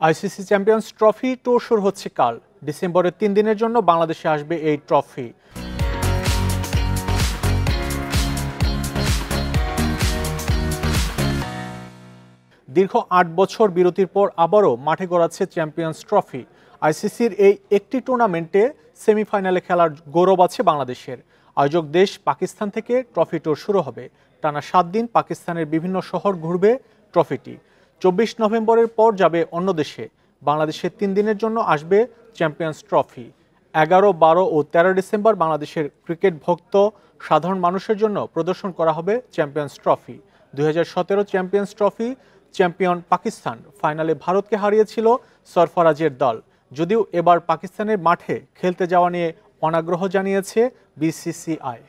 ICC champions trophy tour শুরু হচ্ছে কাল। ডিসেম্বরের 3 দিনের জন্য বাংলাদেশে আসবে এই ট্রফি। দীর্ঘ 8 বছর বিরতির পর আবারও মাঠে গড়াচ্ছে চ্যাম্পিয়ন্স ট্রফি। আইসিসির এই একটি টুর্নামেন্টে সেমিফাইনালে খেলার গৌরব আছে বাংলাদেশের। আয়োজক দেশ পাকিস্তান থেকে ট্রফি ট্যুর শুরু হবে। টানা 7 দিন পাকিস্তানের বিভিন্ন শহর ঘুরবে ট্রফিটি। 24 নভেম্বরের পর যাবে অন্য দেশে। বাংলাদেশের 3 দিনের জন্য আসবে চ্যাম্পিয়ন্স ট্রফি। 11, 12 ও 13 ডিসেম্বর বাংলাদেশের ক্রিকেট ভক্ত সাধারণ মানুষের জন্য প্রদর্শন করা হবে champions trophy. 2017 champions trophy champion Pakistan ফাইনালে ভারতকে হারিয়েছিল সরফরাজের দল। যদিও এবার পাকিস্তানের মাঠে খেলতে যাওয়া নিয়ে অনাগ্রহ জানিয়েছে বিসিসিআই।